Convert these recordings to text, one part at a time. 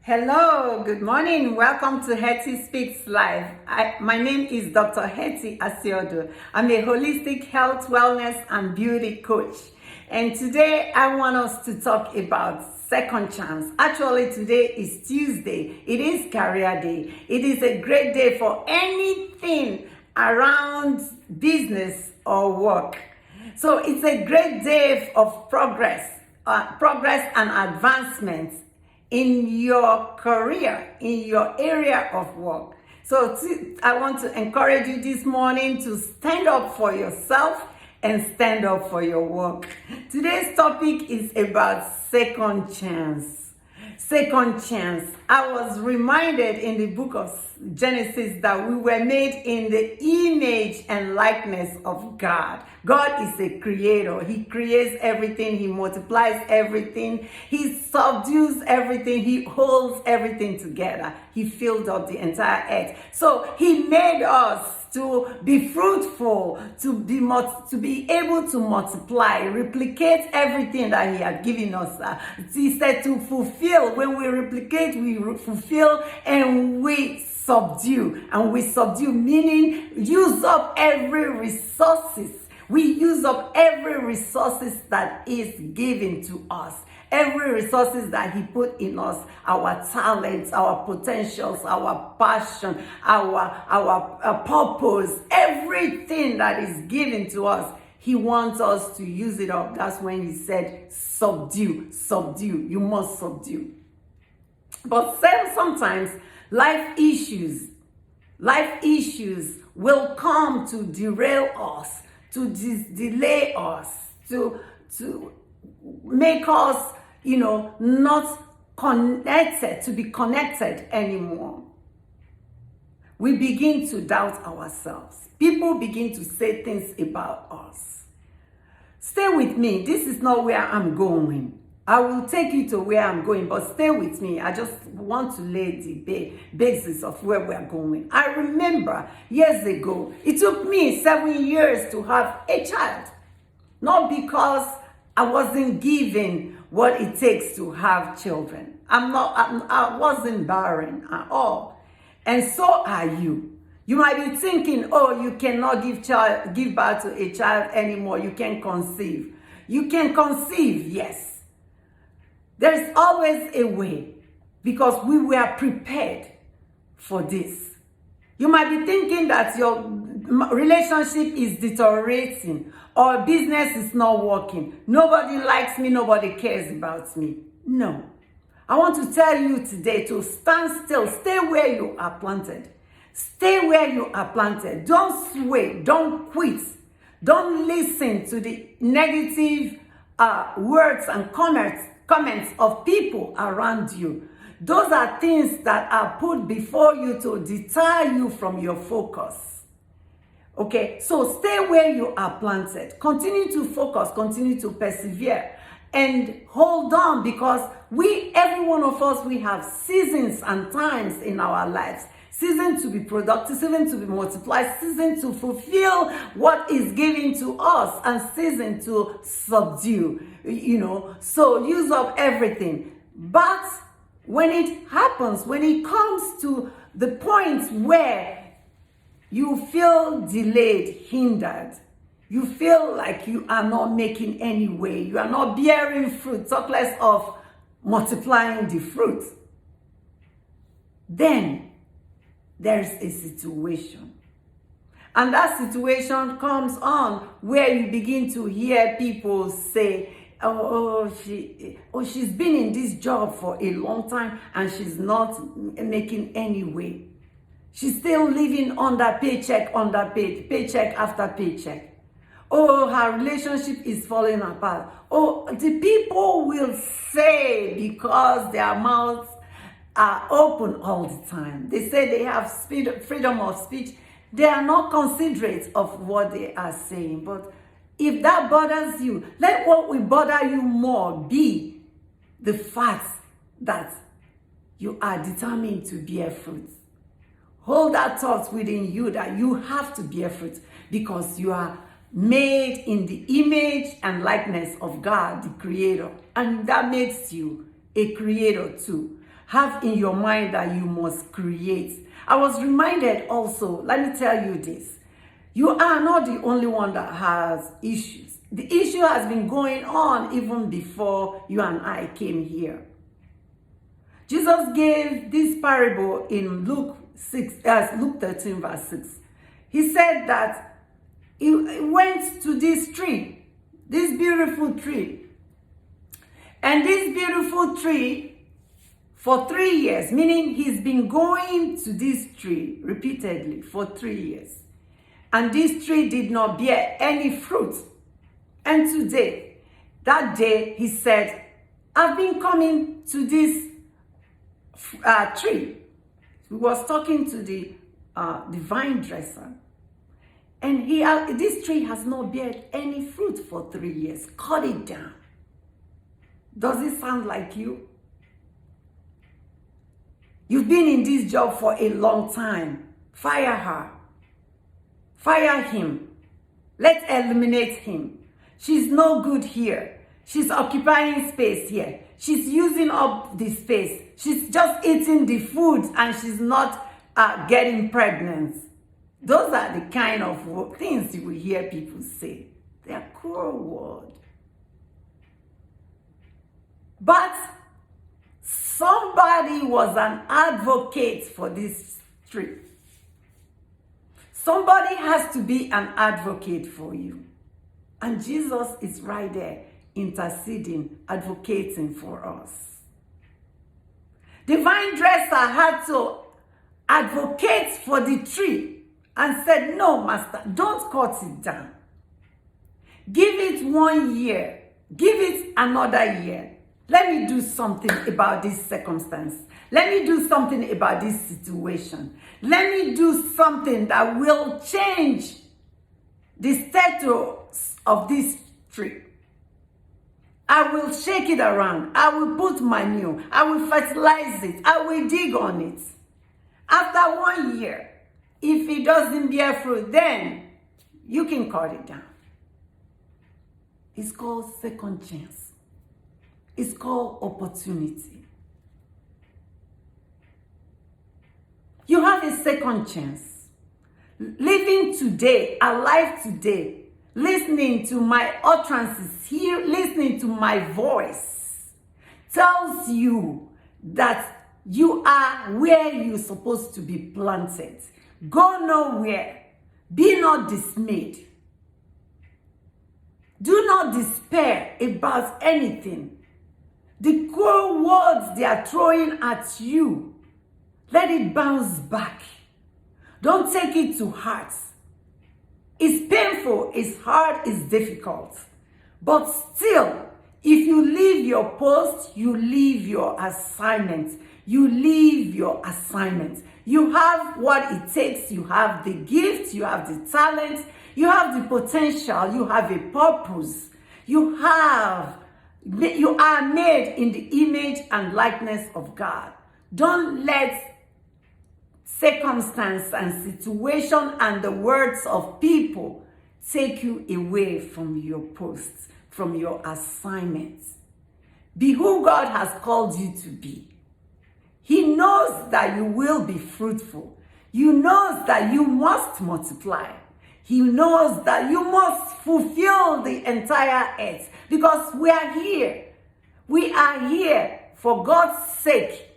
Hello, good morning. Welcome to Hetty Speaks Live. My name is Dr. Hetty Asiodo. I'm a holistic health, wellness, and beauty coach. And today I want us to talk about second chance. Actually, today is Tuesday. It is career day. It is a great day for anything around business or work. So it's a great day of progress and advancement in your career, in your area of work. So I want to encourage you this morning to stand up for yourself and stand up for your work. Today's topic is about second chance. Second chance. I was reminded in the book of Genesis that we were made in the image and likeness of God. God is a creator. He creates everything. He multiplies everything. He subdues everything. He holds everything together. He filled up the entire earth. So he made us to be fruitful, to be able to multiply, replicate everything that he had given us. He said to fulfill. When we replicate, we fulfill, and we subdue. And we subdue, meaning use up every resources. We use up every resources that is given to us. Every resources that he put in us, our talents, our potentials, our passion, our purpose, everything that is given to us, he wants us to use it up. That's when he said, subdue, you must subdue. But sometimes life issues will come to derail us, to delay us, to make us, not connected, to be connected anymore. We begin to doubt ourselves. People begin to say things about us. Stay with me. This is not where I'm going. I will take you to where I'm going, but stay with me. I just want to lay the basis of where we're going. I remember years ago, it took me 7 years to have a child. Not because I wasn't given what it takes to have children. I wasn't barren at all. And so are you. You might be thinking, oh, you cannot give birth to a child anymore. You can conceive. You can conceive, yes. There's always a way, because we were prepared for this. You might be thinking that your relationship is deteriorating or business is not working. Nobody likes me, nobody cares about me. No. I want to tell you today to stand still. Stay where you are planted. Stay where you are planted. Don't sway. Don't quit. Don't listen to the negative words and comments of people around you. Those are things that are put before you to deter you from your focus. Okay, so stay where you are planted. Continue to focus, continue to persevere, and hold on, because every one of us, we have seasons and times in our lives. Season to be productive, season to be multiplied, season to fulfill what is given to us, and season to subdue, So use up everything. But when it happens, when it comes to the point where you feel delayed, hindered, you feel like you are not making any way, you are not bearing fruit, talk less of multiplying the fruit, then there's a situation. And that situation comes on where you begin to hear people say, she's been in this job for a long time and she's not making any way. She's still living under paycheck after paycheck. Oh, her relationship is falling apart. Oh, the people will say, because their mouths are open all the time. They say they have freedom of speech. They are not considerate of what they are saying. But if that bothers you, let what will bother you more be the fact that you are determined to bear fruit. Hold that thought within you that you have to bear fruit, because you are made in the image and likeness of God, the Creator. And that makes you a creator too. have in your mind that you must create. I was reminded also, let me tell you this, you are not the only one that has issues. The issue has been going on even before you and I came here. Jesus gave this parable in Luke 13 verse 6. He said that he went to this tree, this beautiful tree. And this beautiful tree for 3 years, meaning he's been going to this tree repeatedly for 3 years. And this tree did not bear any fruit. And today, that day, he said, I've been coming to this tree. He was talking to the vine dresser. And this tree has not beared any fruit for 3 years. Cut it down. Does it sound like you? You've been in this job for a long time. Fire her. Fire him. Let's eliminate him. She's no good here. She's occupying space here. She's using up the space. She's just eating the food and she's not getting pregnant. Those are the kind of things you will hear people say. They're cruel words. But somebody was an advocate for this tree. Somebody has to be an advocate for you. And Jesus is right there, interceding, advocating for us. The vine dresser had to advocate for the tree and said, no, master, don't cut it down. Give it 1 year. Give it another year. Let me do something about this circumstance. Let me do something about this situation. Let me do something that will change the status of this tree. I will shake it around. I will put manure. I will fertilize it. I will dig on it. After 1 year, if it doesn't bear fruit, then you can cut it down. It's called second chance. It's called opportunity. You have a second chance. Living today, alive today, listening to my utterances here, listening to my voice, tells you that you are where you're supposed to be planted. Go nowhere. Be not dismayed. Do not despair about anything. The cruel words they are throwing at you, let it bounce back. Don't take it to heart. It's painful, it's hard, it's difficult. But still, if you leave your post, you leave your assignment. You leave your assignment. You have what it takes. You have the gift, you have the talent, you have the potential, you have a purpose. You are made in the image and likeness of God. Don't let circumstance and situation and the words of people take you away from your posts, from your assignments. Be who God has called you to be. He knows that you will be fruitful. He knows that you must multiply. He knows that you must fulfill the entire earth, because we are here. We are here for God's sake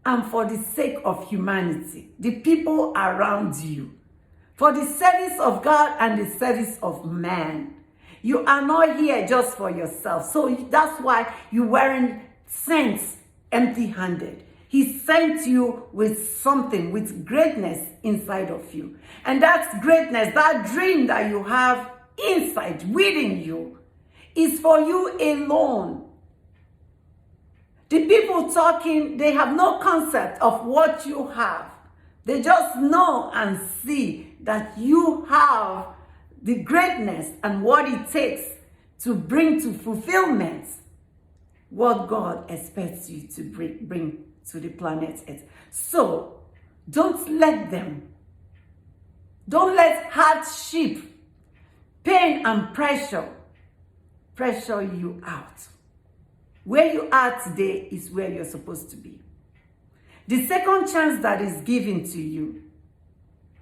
and for the sake of humanity, the people around you, for the service of God and the service of man. You are not here just for yourself. So that's why you weren't sent empty-handed. He sent you with something, with greatness inside of you. And that greatness, that dream that you have inside, within you, is for you alone. The people talking, they have no concept of what you have. They just know and see that you have the greatness and what it takes to bring to fulfillment what God expects you to bring to the planet Earth. So, don't let hardship, pain, and pressure you out. Where you are today is where you're supposed to be. The second chance that is given to you.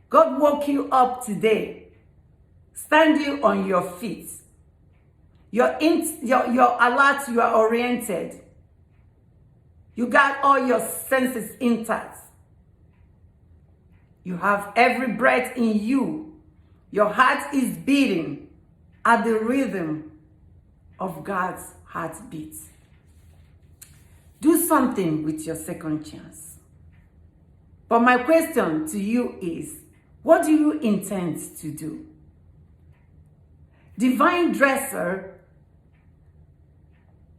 God woke you up today, stand you on your feet. You're alert, you are oriented. You got all your senses intact. You have every breath in you. Your heart is beating at the rhythm of God's heartbeat. Do something with your second chance. But my question to you is, what do you intend to do? Divine dresser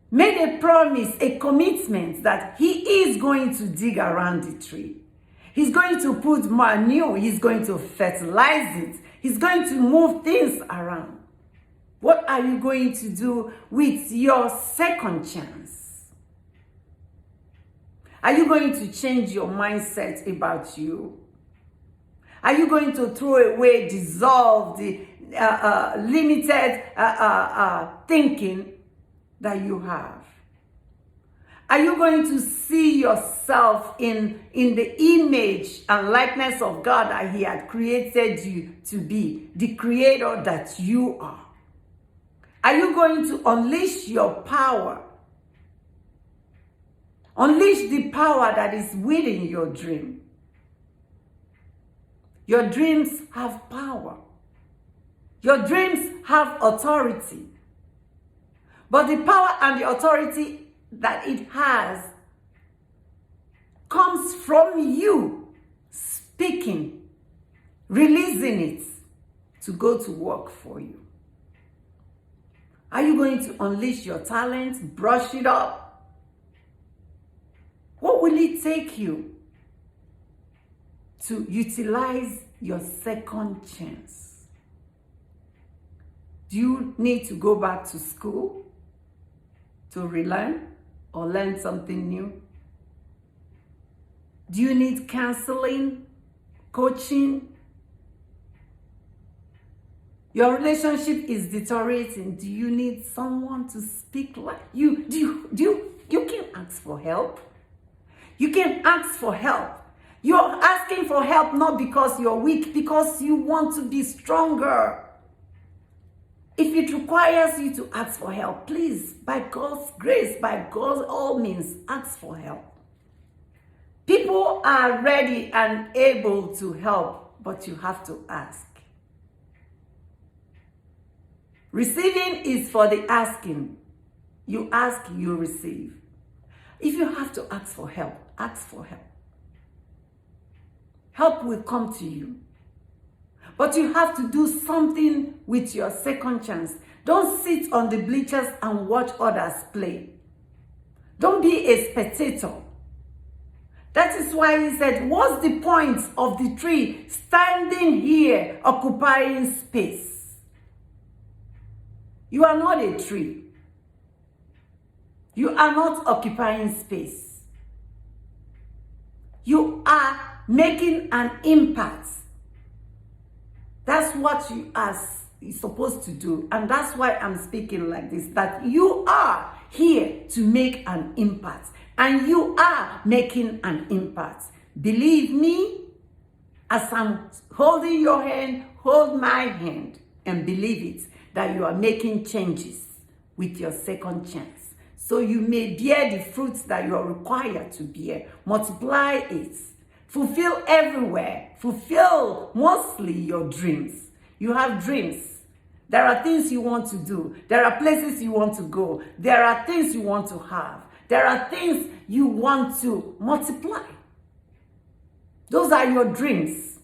made a promise, a commitment that he is going to dig around the tree. He's going to put manure. He's going to fertilize it. He's going to move things around. What are you going to do with your second chance? Are you going to change your mindset about you? Are you going to throw away, dissolve the limited thinking that you have? Are you going to see yourself in the image and likeness of God that he had created you to be, the creator that you are? Are you going to unleash your power? Unleash the power that is within your dream. Your dreams have power. Your dreams have authority. But the power and the authority that it has comes from you speaking, releasing it to go to work for you. Are you going to unleash your talents, brush it up? What will it take you to utilize your second chance? Do you need to go back to school to relearn or learn something new? Do you need counseling, coaching? Your relationship is deteriorating. Do you need someone to speak like you? You can ask for help. You can ask for help. You're asking for help not because you're weak, because you want to be stronger. If it requires you to ask for help, please, by God's grace, by God's all means, ask for help. People are ready and able to help, but you have to ask. Receiving is for the asking. You ask, you receive. If you have to ask for help, ask for help. Help will come to you. But you have to do something with your second chance. Don't sit on the bleachers and watch others play. Don't be a spectator. That is why he said, what's the point of the tree standing here occupying space? You are not a tree. You are not occupying space. You are making an impact. That's what you are supposed to do. And that's why I'm speaking like this, that you are here to make an impact. And you are making an impact. Believe me, as I'm holding your hand, hold my hand and believe it, that you are making changes with your second chance. So you may bear the fruits that you are required to bear. Multiply it. Fulfill everywhere. Fulfill mostly your dreams. You have dreams. There are things you want to do. There are places you want to go. There are things you want to have. There are things you want to multiply. Those are your dreams.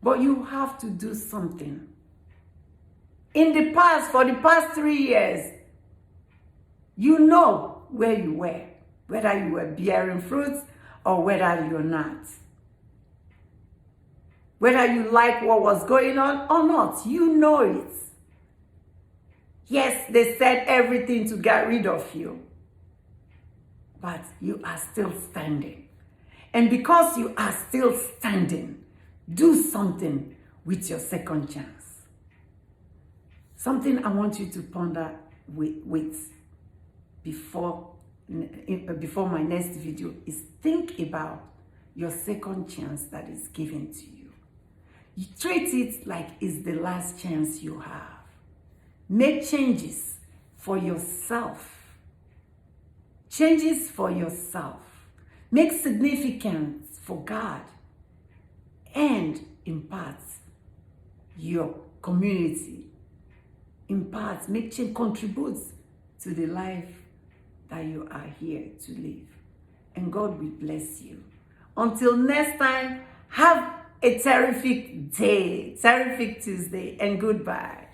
But you have to do something. In the past, for the past 3 years, you know where you were, whether you were bearing fruits or whether you're not. Whether you like what was going on or not, you know it. Yes, they said everything to get rid of you, but you are still standing. And because you are still standing, do something with your second chance. Something I want you to ponder with before before my next video is think about your second chance that is given to you. You treat it like it's the last chance you have. Make changes for yourself. Changes for yourself. Make significance for God. And impact your community. Impact, make change, contribute to the life that you are here to live. And God will bless you. Until next time, have a terrific day, terrific Tuesday, and goodbye.